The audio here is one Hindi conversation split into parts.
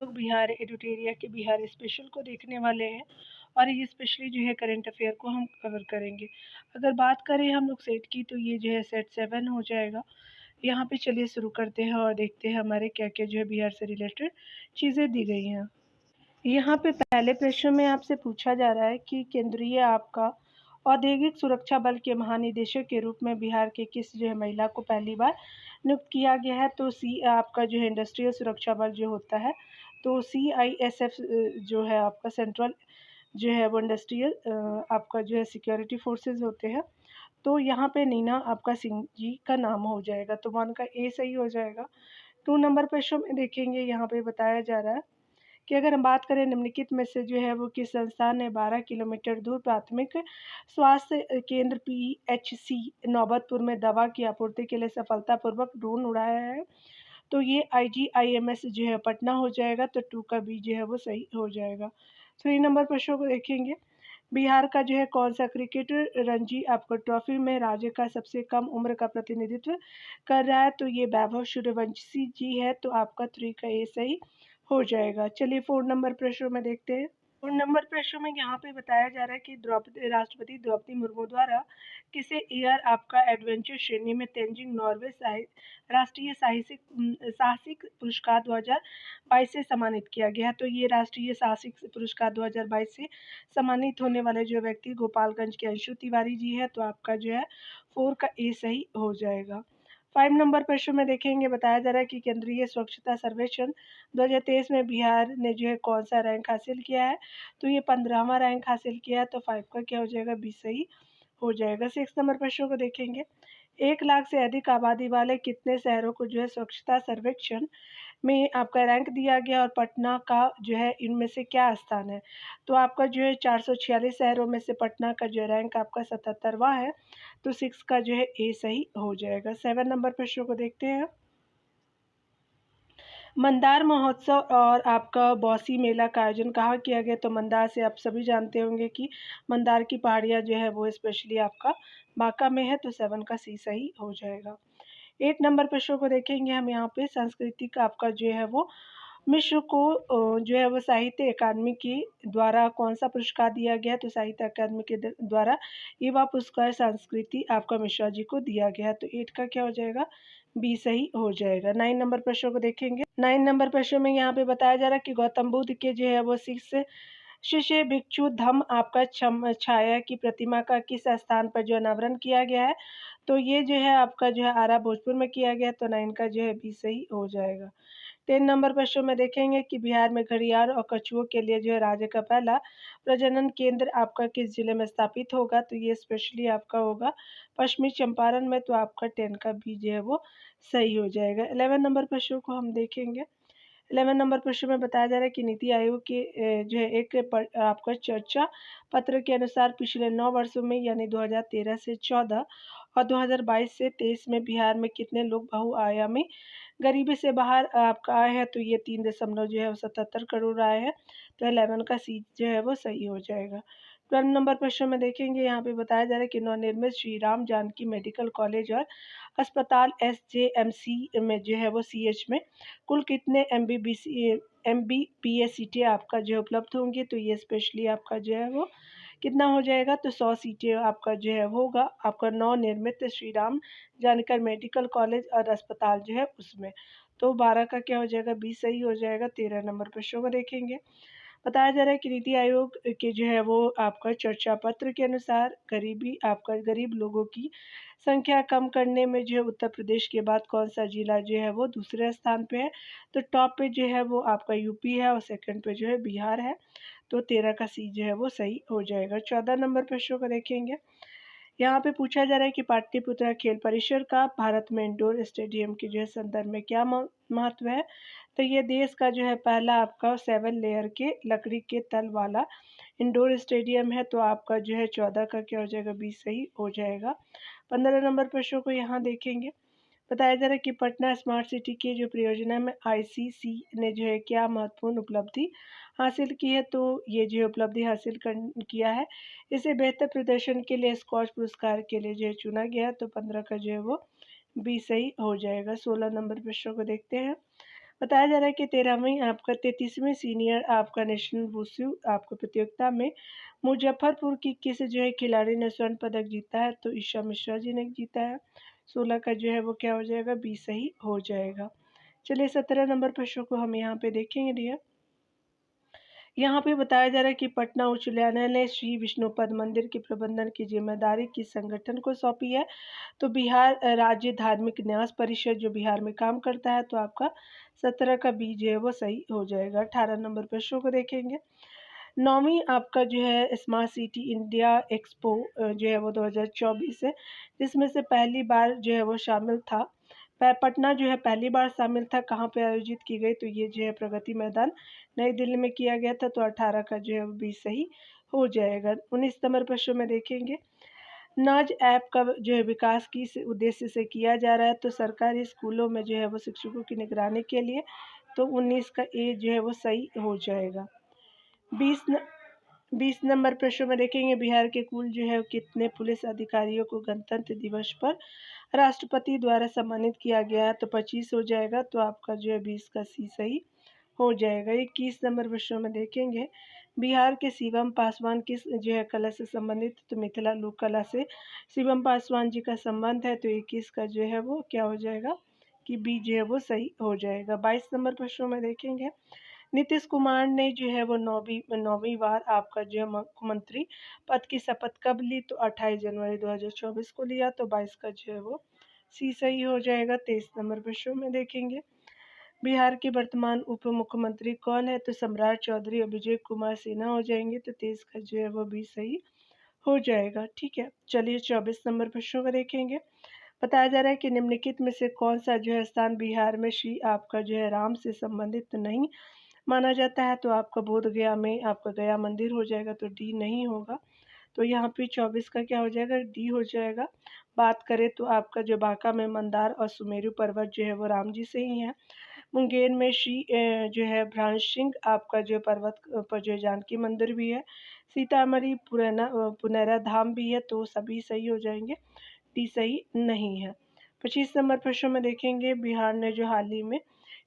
लोग बिहार एडुटेरिया के बिहार स्पेशल को देखने वाले हैं और ये स्पेशली जो है करंट अफेयर को हम कवर करेंगे। अगर बात करें हम लोग सेट की तो ये जो है सेट 7 हो जाएगा। यहाँ पे चलिए शुरू करते हैं और देखते हैं हमारे क्या-क्या जो है बिहार से रिलेटेड चीज़ें दी गई हैं। यहाँ पे पहले प्रश्न में आपसे पूछा जा रहा है कि केंद्रीय आपका औद्योगिक सुरक्षा बल के महानिदेशक के रूप में बिहार के किस जो है महिला को पहली बार नियुक्त किया गया है। तो सी आपका जो है इंडस्ट्रियल सुरक्षा बल जो होता है, तो CISF जो है आपका सेंट्रल जो है वो इंडस्ट्रियल आपका जो है सिक्योरिटी फोर्सेस होते हैं। तो यहाँ पे नीना आपका सिंह जी का नाम हो जाएगा, तो 1 का ए सही हो जाएगा। 2 नंबर प्रश्न में देखेंगे, यहाँ पे बताया जा रहा है कि अगर हम बात करें निम्नलिखित में से जो है वो किस संस्थान ने 12 किलोमीटर दूर प्राथमिक स्वास्थ्य केंद्र PHC नौबतपुर में दवा की आपूर्ति के लिए सफलतापूर्वक ड्रोन उड़ाया है। तो ये IGIMS जो है पटना हो जाएगा, तो 2 का बी जो है वो सही हो जाएगा। 3 नंबर प्रश्न को देखेंगे, बिहार का जो है कौन सा क्रिकेटर रणजी आपको ट्रॉफी में राज्य का सबसे कम उम्र का प्रतिनिधित्व कर रहा है। तो ये वैभव सूर्यवंशी जी है, तो आपका 3 का ए सही हो जाएगा। चलिए 4 नंबर प्रश्न में देखते हैं। 4 नंबर प्रश्न में यहाँ पे बताया जा रहा है कि राष्ट्रपति द्रौपदी मुर्मू द्वारा किसे एयर आपका एडवेंचर श्रेणी में तेंजिंग नॉर्वे राष्ट्रीय साहसिक पुरस्कार 2022 से सम्मानित किया गया। तो ये राष्ट्रीय साहसिक पुरस्कार 2022 से सम्मानित होने वाले जो व्यक्ति गोपालगंज के अंशु तिवारी जी है, तो आपका जो है 4 का ए सही हो जाएगा। 5 नंबर प्रश्न में देखेंगे, बताया जा रहा है कि केंद्रीय स्वच्छता सर्वेक्षण 2023 में बिहार ने जो है कौन सा रैंक हासिल किया है। तो ये 15वां रैंक हासिल किया है, तो 5 का क्या हो जाएगा, बी सही हो जाएगा। 6 नंबर प्रश्न को देखेंगे, 1 लाख से अधिक आबादी वाले कितने शहरों को जो है स्वच्छता सर्वेक्षण में आपका रैंक दिया गया और पटना का जो है इनमें से क्या स्थान है। तो आपका जो है 446 शहरों में से पटना का जो रैंक आपका 77वां है, तो 6 का जो है ए सही हो जाएगा। 7 नंबर प्रश्न को देखते हैं, मंदार महोत्सव और आपका बौसी मेला का आयोजन कहाँ किया गया। तो मंदार से आप सभी जानते होंगे कि मंदार की पहाड़ियाँ जो है वो स्पेशली आपका बांका में है, तो 7 का सी सही हो जाएगा। 8 नंबर प्रश्न को देखेंगे हम, यहाँ पे संस्कृति का आपका जो है वो मिश्र को जो है वो साहित्य अकादमी के द्वारा कौन सा पुरस्कार दिया गया। तो साहित्य अकादमी के द्वारा युवा पुरस्कार संस्कृति आपका मिश्रा जी को दिया गया, तो 8 का क्या हो जाएगा, बी सही हो जाएगा। 9 नंबर प्रश्न को देखेंगे, 9 नंबर प्रश्न में यहाँ पे बताया जा रहा है कि गौतम बुद्ध के जो है वो शिष्य भिक्षु धम्म आपका छाया की प्रतिमा का किस स्थान पर जो अनावरण किया गया है। तो ये जो है आपका जो है आरा भोजपुर में किया गया, तो 9 का जो है बी सही हो जाएगा। 10 नंबर प्रश्न में देखेंगे कि बिहार में घड़ियाल और कछुओं के लिए जो है राज्य का पहला प्रजनन केंद्र आपका किस जिले में स्थापित होगा। तो ये स्पेशली आपका होगा पश्चिमी चंपारण में, तो आपका 10 का बी जो है वो सही हो जाएगा। 11 नंबर प्रश्न को हम देखेंगे, 11 नंबर प्रश्न में बताया जा रहा है कि नीति आयोग के जो है आपका चर्चा पत्र के अनुसार पिछले 9 वर्षों में यानी 2013 से 14 और 2022 से 23 में बिहार में कितने लोग बहुआयामी गरीबी से बाहर आपका आए हैं। तो ये 3 दशमलव जो है वो 77 करोड़ आए हैं, तो 11 का सी जो है वो सही हो जाएगा। 12 नंबर प्रश्न में देखेंगे, यहाँ पे बताया जा रहा है कि नवनिर्मित श्री राम जानकी मेडिकल कॉलेज और अस्पताल SJMC में जो है वो CH में कुल कितने MBBS सीटें आपका जो उपलब्ध होंगी। तो ये स्पेशली आपका जो है वो कितना हो जाएगा, तो 100 सीटें आपका जो है होगा आपका नवनिर्मित श्री राम जानकी मेडिकल कॉलेज और अस्पताल जो है उसमें। तो 12 का क्या हो जाएगा, बी सही हो जाएगा। 13 नंबर प्रश्नों को देखेंगे, बताया जा रहा है कि नीति आयोग के जो है वो आपका चर्चा पत्र के अनुसार गरीब लोगों की संख्या कम करने में जो है उत्तर प्रदेश के बाद कौन सा जिला जो है वो दूसरे स्थान पे है। तो टॉप पे जो है वो आपका यूपी है और सेकंड पे जो है बिहार है, तो 13 का सी जो है वो सही हो जाएगा। 14 नंबर प्रश्नों को देखेंगे, यहाँ पे पूछा जा रहा है कि पाटलिपुत्रा खेल परिसर का भारत में इंडोर स्टेडियम के जो है संदर्भ में क्या महत्व है। तो ये देश का जो है पहला आपका 7 लेयर के लकड़ी के तल वाला इंडोर स्टेडियम है, तो आपका जो है 14 का क्या हो जाएगा, 20 सही हो जाएगा। 15 नंबर प्रश्नों को यहाँ देखेंगे, बताया जा रहा है कि पटना स्मार्ट सिटी की जो परियोजना में ICC ने जो है क्या महत्वपूर्ण उपलब्धि हासिल की है। तो ये जो उपलब्धि हासिल किया है, इसे बेहतर प्रदर्शन के लिए स्कॉच पुरस्कार के लिए जो है चुना गया, तो 15 का जो है वो बी सही हो जाएगा। 16 नंबर प्रश्नों को देखते हैं, बताया जा रहा है कि 13वीं आपका 33वीं सीनियर आपका नेशनल वुशु आपको प्रतियोगिता में मुजफ्फरपुर की किस जो है खिलाड़ी ने स्वर्ण पदक जीता है, तो ईशा मिश्रा जी ने जीता है। 16 का जो है वो क्या हो जाएगा, बी सही हो जाएगा। चलिए 17 नंबर प्रश्न को हम यहाँ पे देखेंगे डियर। यहाँ पे बताया जा रहा है कि पटना उच्च न्यायालय ने श्री विष्णुपद मंदिर के प्रबंधन की जिम्मेदारी किस संगठन को सौंपी है, तो बिहार राज्य धार्मिक न्यास परिषद जो बिहार में काम करता है, तो आपका 17 का बी जो है वो सही हो जाएगा। 18 नंबर प्रश्नों को देखेंगे। 9वीं आपका जो है स्मार्ट सिटी इंडिया एक्सपो जो है वो 2024 है, जिसमें से पहली बार जो है वो शामिल था पटना जो है पहली बार शामिल था, कहाँ पे आयोजित की गई, तो ये जो है प्रगति मैदान नई दिल्ली में किया गया था, तो 18 का जो है वो बी सही हो जाएगा। 19 नंबर प्रश्न में देखेंगे। नज ऐप का जो है विकास किस उद्देश्य से किया जा रहा है, तो सरकारी स्कूलों में जो है वो शिक्षकों की निगरानी के लिए, तो 19 का ए जो है वो सही हो जाएगा। 20 नंबर प्रश्न में देखेंगे। बिहार के कुल जो है कितने पुलिस अधिकारियों को गणतंत्र दिवस पर राष्ट्रपति द्वारा सम्मानित किया गया है, तो 25 हो जाएगा, तो आपका जो है 20 का सी सही हो जाएगा। 21 नंबर प्रश्न में देखेंगे। बिहार के शिवम पासवान किस जो है कला से संबंधित, तो मिथिला लोक कला से शिवम पासवान जी का संबंध है, तो 21 का जो है वो क्या हो जाएगा कि बी जो है वो सही हो जाएगा। 22 नंबर प्रश्नों में देखेंगे। नीतीश कुमार ने जो है वो नौवीं बार आपका जो है मुख्यमंत्री पद की शपथ कब ली, तो 28 जनवरी 2024 को लिया, तो 22 का जो है वो सी सही हो जाएगा। 23 नंबर प्रश्न में देखेंगे। बिहार के वर्तमान उप मुख्यमंत्री कौन है, तो सम्राट चौधरी और विजय कुमार सिन्हा हो जाएंगे, तो 23 का जो है वो भी सही हो जाएगा। ठीक है, चलिए 24 नंबर प्रश्नों को देखेंगे। बताया जा रहा है कि निम्नलिखित में से कौन सा जो है स्थान बिहार में श्री आपका जो है राम से संबंधित नहीं माना जाता है, तो आपका बोध गया में आपका गया मंदिर हो जाएगा, तो डी नहीं होगा। तो यहाँ पे 24 का क्या हो जाएगा, डी हो जाएगा। बात करें तो आपका जो बांका में मंदार और सुमेरु पर्वत जो है वो राम जी से ही है। मुंगेर में श्री जो है भ्रांश सिंह आपका जो पर्वत पर जो जानकी मंदिर भी है। सीतामढ़ी पुनैरा धाम भी है, तो सभी सही हो जाएंगे, डी सही नहीं है। 25 नंबर प्रश्न में देखेंगे। बिहार ने जो हाल ही में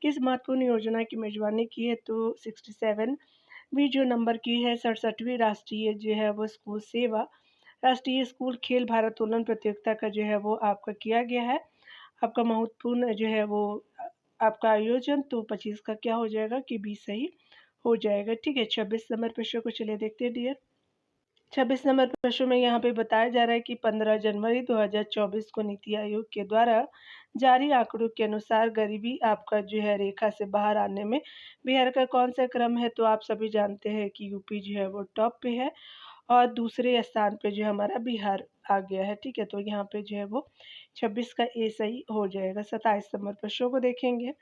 किस महत्वपूर्ण योजना की मेजबानी की है, तो 67 भी जो नंबर की है 67वीं राष्ट्रीय जो है वो स्कूल सेवा राष्ट्रीय स्कूल खेल भारोत्तोलन प्रतियोगिता का जो है वो आपका किया गया है। आपका महत्वपूर्ण जो है वो आपका आयोजन, तो 25 का क्या हो जाएगा कि बी सही हो जाएगा। ठीक है, 26 नंबर प्रश्न को चलिए देखते हैं डियर। 26 नंबर प्रश्न में यहाँ पे बताया जा रहा है कि 15 जनवरी 2024 को नीति आयोग के द्वारा जारी आंकड़ों के अनुसार गरीबी आपका जो है रेखा से बाहर आने में बिहार का कौन सा क्रम है, तो आप सभी जानते हैं कि यूपी जो है वो टॉप पे है और दूसरे स्थान पे जो हमारा बिहार आ गया है। ठीक है, तो यहाँ पे जो है वो 26 का ए सही हो जाएगा। 27 नंबर प्रश्नों को देखेंगे।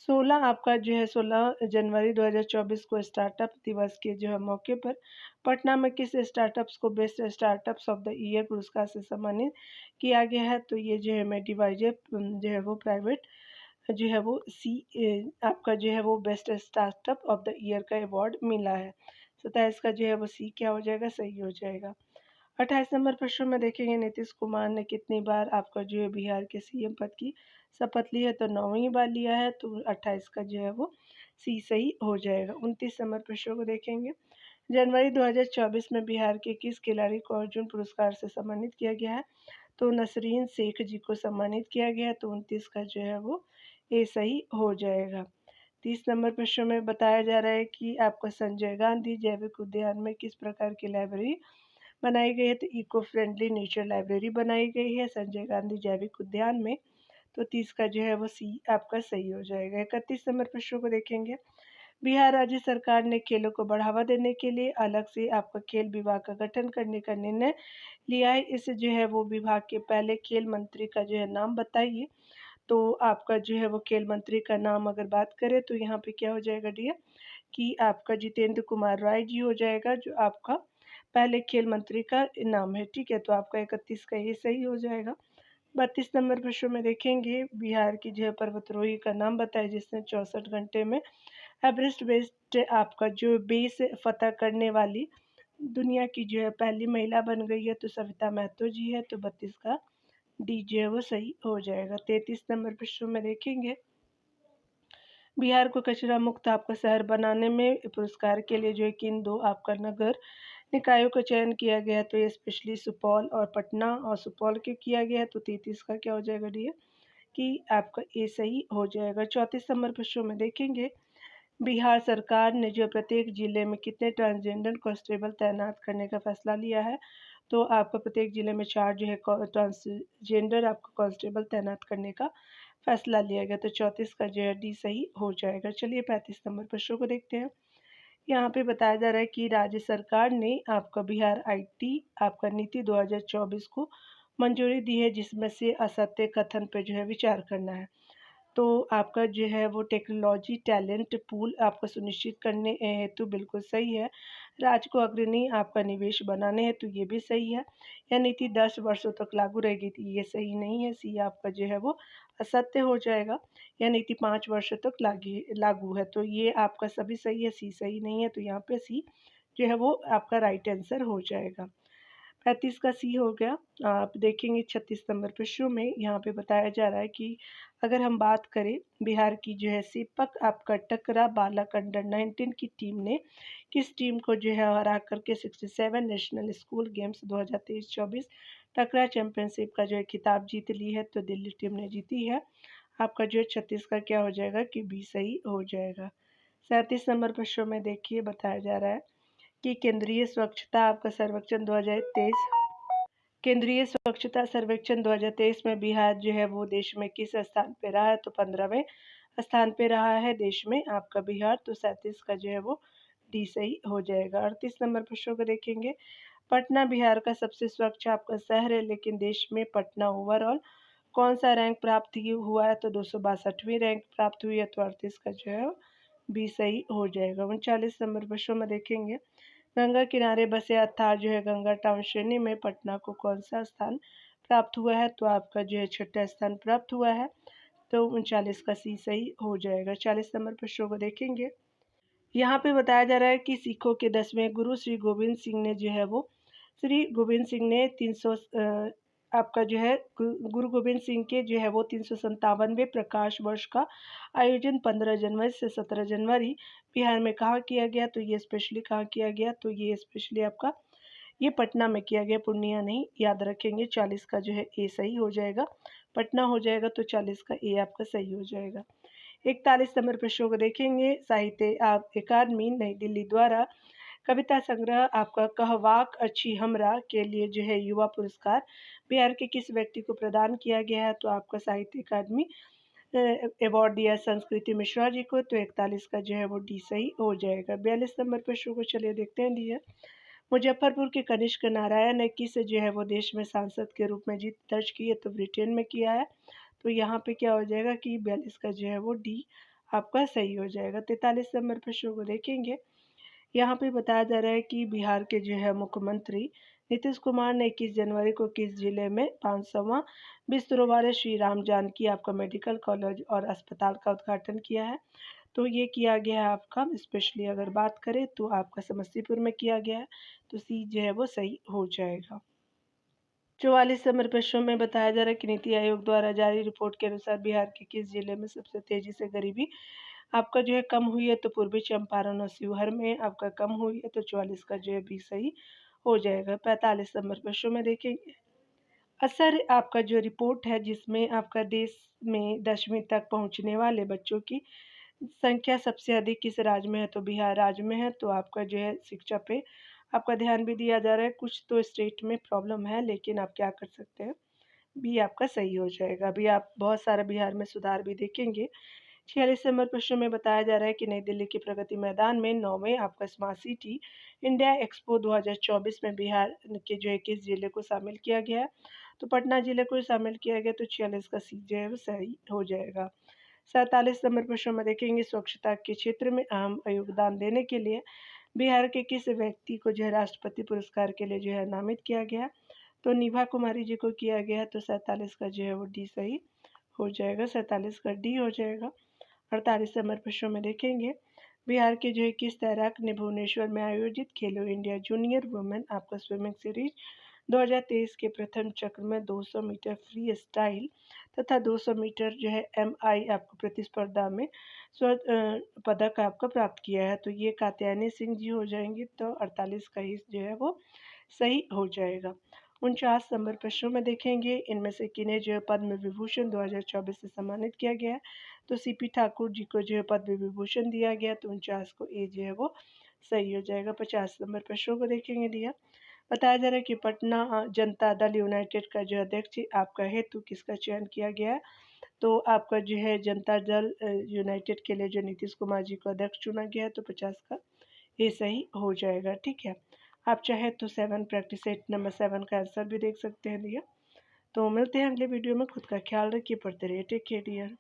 16 आपका जो है 16 जनवरी 2024 को स्टार्टअप दिवस के जो है मौके पर पटना में किस स्टार्टअप्स को best startups of the year पुरस्कार से सम्मानित किया गया है, तो ये जो है मेडिवाइजर जो है वो प्राइवेट जो है वो आपका जो है वो best startup of the year का अवार्ड मिला है। 27 का जो है वो सी क्या हो जाएगा, सही हो जाएगा। 28 नंबर प्रश्न में देखेंगे। नीतीश कुमार ने कितनी बार आपका जो है बिहार के सीएम पद की शपथ ली है, तो 9वीं बार लिया है, तो 28 का जो है वो सी सही हो जाएगा। 29 नंबर प्रश्न को देखेंगे। जनवरी 2024 में बिहार के किस खिलाड़ी को अर्जुन पुरस्कार से सम्मानित किया गया है, तो नसरीन शेख जी को सम्मानित किया गया है, तो 29 का जो है वो ए सही हो जाएगा। 30 नंबर प्रश्न में बताया जा रहा है कि आपका संजय गांधी जैविक उद्यान में किस प्रकार की लाइब्रेरी बनाई गई है, तो इको फ्रेंडली नेचर लाइब्रेरी बनाई गई है संजय गांधी जैविक उद्यान में, तो 30 का जो है वो सी आपका सही हो जाएगा। 31 नंबर प्रश्नों को देखेंगे। बिहार राज्य सरकार ने खेलों को बढ़ावा देने के लिए अलग से आपका खेल विभाग का गठन करने का निर्णय लिया है। इस जो है वो विभाग के पहले खेल मंत्री का जो है नाम बताइए, तो आपका जो है वो खेल मंत्री का नाम अगर बात करें तो यहाँ पे क्या हो जाएगा डियर कि आपका जितेंद्र कुमार राय जी हो जाएगा, जो आपका पहले खेल मंत्री का नाम है। ठीक है, तो आपका 31 का ये सही हो जाएगा। 32 नंबर प्रश्न में देखेंगे। बिहार की जो है पर्वतारोही का नाम बताए जिसने 64 घंटे में एवरेस्ट बेस्ड आपका जो बेस फतह करने वाली दुनिया की जो है पहली महिला बन गई है, तो सविता महतो जी है, तो 32 का डी जो है वो सही हो जाएगा। 33 नंबर प्रश्न में देखेंगे। बिहार को कचरा मुक्त आपका शहर बनाने में पुरस्कार के लिए जो है किन 2 आपका नगर निकायों का चयन किया गया है, तो ये स्पेशली सुपौल और पटना, और सुपौल के किया गया है तो 33 का क्या हो जाएगा डी कि आपका ए सही हो जाएगा। 34 नंबर प्रश्न में देखेंगे, बिहार सरकार ने जो प्रत्येक जिले में कितने ट्रांसजेंडर कांस्टेबल तैनात करने का फैसला लिया है, तो आपका प्रत्येक जिले में 4 जो है ट्रांसजेंडर आपको कांस्टेबल तैनात करने का फैसला लिया गया, तो 34 का जो है डी सही हो जाएगा। चलिए 35 नंबर प्रश्न को देखते हैं। यहाँ पे बताया जा रहा है कि राज्य सरकार ने आपका बिहार आईटी आपका नीति 2024 को मंजूरी दी है, जिसमें से असत्य कथन पे जो है विचार करना है। तो आपका जो है वो टेक्नोलॉजी टैलेंट पूल आपका सुनिश्चित करने हेतु बिल्कुल सही है। राज्य को अग्रणी आपका निवेश बनाने हेतु ये भी सही है। यह नीति 10 वर्षों तक लागू रहेगी, तो ये सही नहीं है, सी आपका जो है वो असत्य हो जाएगा। यह नीति 5 वर्षों तक लागू है, तो ये आपका सभी सही है, सी सही नहीं है, तो यहाँ पे सी जो है वो आपका राइट आंसर हो जाएगा। 35 का सी हो गया। आप देखेंगे 36 नंबर प्रश्नों में यहाँ पे बताया जा रहा है कि अगर हम बात करें बिहार की जो है सेपक आपका टकरा बालक अंडर 19 की टीम ने किस टीम को जो है हरा करके 67 नेशनल स्कूल गेम्स 2023-24 टकरा चैंपियनशिप का जो है खिताब जीत ली है, तो दिल्ली टीम ने जीती है। आपका जो है 36 का क्या हो जाएगा कि बी सही हो जाएगा। 37 नंबर प्रश्नों में देखिए बताया जा रहा है कि केंद्रीय स्वच्छता आपका सर्वेक्षण 2023 केंद्रीय स्वच्छता सर्वेक्षण 2023 में बिहार जो है वो देश में किस स्थान पे रहा है, तो 15वें स्थान पे रहा है देश में आपका बिहार, तो 37 का जो है वो डी सही हो जाएगा। 38 नंबर प्रश्न को देखेंगे, पटना बिहार का सबसे स्वच्छ आपका शहर है, लेकिन देश में पटना ओवरऑल कौन सा रैंक प्राप्त हुआ है, तो 262वीं रैंक प्राप्त हुई है, तो 38 का जो है बी सही हो जाएगा। 39 नंबर प्रश्न में देखेंगे, गंगा किनारे बसे अर्थात जो है गंगा टाउन श्रेणी में पटना को कौन सा स्थान प्राप्त हुआ है, तो आपका जो है 6ठा स्थान प्राप्त हुआ है, तो 39 का सी सही हो जाएगा। 40 नंबर प्रश्नों को देखेंगे, यहाँ पे बताया जा रहा है कि सिखों के 10वें गुरु श्री गोविंद सिंह ने जो है वो श्री गोविंद सिंह ने 300 आपका जो है गुरु गोविंद सिंह के जो है वो 357वें प्रकाश वर्ष का आयोजन 15 जनवरी से 17 जनवरी बिहार में कहाँ किया गया, तो ये स्पेशली कहाँ किया गया, तो ये स्पेशली आपका ये पटना में किया गया, पूर्णिया नहीं, याद रखेंगे। 40 का जो है ए सही हो जाएगा, पटना हो जाएगा, तो 40 का ए आपका सही हो जाएगा। 41 नंबर प्रश्नों को देखेंगे, साहित्य अकादमी नई दिल्ली द्वारा कविता संग्रह आपका कहवाक अच्छी हमरा के लिए जो है युवा पुरस्कार बिहार के किस व्यक्ति को प्रदान किया गया है, तो आपका साहित्य अकादमी अवार्ड दिया संस्कृति मिश्रा जी को, तो 41 का जो है वो डी सही हो जाएगा। 42 नंबर प्रश्नों को चलिए देखते हैं। डी है, मुजफ्फरपुर के कनिष्क नारायण ने किस जो है वो देश में सांसद के रूप में जीत दर्ज की है, तो ब्रिटेन में किया है, तो यहाँ पे क्या हो जाएगा कि 42 का जो है वो डी आपका सही हो जाएगा। 43 नंबर प्रश्नों को देखेंगे, यहाँ पे बताया जा रहा है कि बिहार के जो है मुख्यमंत्री नीतीश कुमार ने 21 जनवरी को किस जिले में 500वां बिस्तरों वाले श्री राम जानकी आपका मेडिकल कॉलेज और अस्पताल का उद्घाटन किया है, तो ये किया गया है आपका स्पेशली अगर बात करें तो आपका समस्तीपुर में किया गया है, तो सी जो है वो सही हो जाएगा। 44 नंबर प्रश्नों में बताया जा रहा है कि नीति आयोग द्वारा जारी रिपोर्ट के अनुसार बिहार के किस जिले में सबसे तेजी से गरीबी आपका जो है कम हुई है, तो पूर्वी चंपारण और शिवहर में आपका कम हुई है, तो 44 का जो है भी सही हो जाएगा। 45 नंबर प्रश्नों में देखेंगे, असर आपका जो रिपोर्ट है जिसमें आपका देश में 10वीं तक पहुंचने वाले बच्चों की संख्या सबसे अधिक किस राज्य में है, तो बिहार राज्य में है, तो आपका जो है शिक्षा पे आपका ध्यान भी दिया जा रहा है। कुछ तो स्टेट में प्रॉब्लम है, लेकिन आप क्या कर सकते हैं, बी आपका सही हो जाएगा। अभी आप बहुत सारा बिहार में सुधार भी देखेंगे। 46 नंबर प्रश्न में बताया जा रहा है कि नई दिल्ली के प्रगति मैदान में 9वें आपका स्मार्ट सिटी इंडिया एक्सपो 2024 में बिहार के जो है किस जिले को शामिल किया गया है, तो पटना जिले को शामिल किया गया, तो 46 का सी जो है वो सही हो जाएगा। 47 नंबर प्रश्न में देखेंगे, स्वच्छता के क्षेत्र में अहम योगदान देने के लिए बिहार के किस व्यक्ति को जो है राष्ट्रपति पुरस्कार के लिए जो है नामित किया गया, तो निभा कुमारी जी को किया गया, तो 47 का जो है वो डी सही हो जाएगा। 47 का डी हो जाएगा। 48 नंबर प्रश्नों में देखेंगे, बिहार के जो है किस तैराक ने भुवनेश्वर में आयोजित खेलो इंडिया जूनियर वुमेन आपका स्विमिंग सीरीज 2023 के प्रथम चक्र में 200 मीटर फ्री स्टाइल तथा 200 मीटर जो है MI आपको प्रतिस्पर्धा में स्वर्ण पदक आपका प्राप्त किया है। तो ये कात्यायनी सिंह जी हो जाएंगी, तो 48 का ही जो है वो सही हो जाएगा। 49 नंबर प्रश्नों में देखेंगे, इनमें से किन्हें जो है पद्म विभूषण 2024 से सम्मानित किया गया है। तो CP ठाकुर जी को जो है पद्म विभूषण दिया गया, तो 49 को ए जो है वो सही हो जाएगा। 50 नंबर प्रश्नों को देखेंगे दिया, बताया जा रहा है कि पटना जनता दल यूनाइटेड का जो अध्यक्ष आपका हेतु किसका चयन किया गया है। तो आपका जो है जनता दल यूनाइटेड के लिए जो नीतीश कुमार जी को अध्यक्ष चुना गया है, तो 50 का ये सही हो जाएगा। ठीक है, आप चाहे तो 7 प्रैक्टिस सेट नंबर 7 का आंसर भी देख सकते हैं दिया। तो मिलते हैं अगले वीडियो में, खुद का ख्याल रखिए, पढ़ते रहिए, टेक केयर डियर।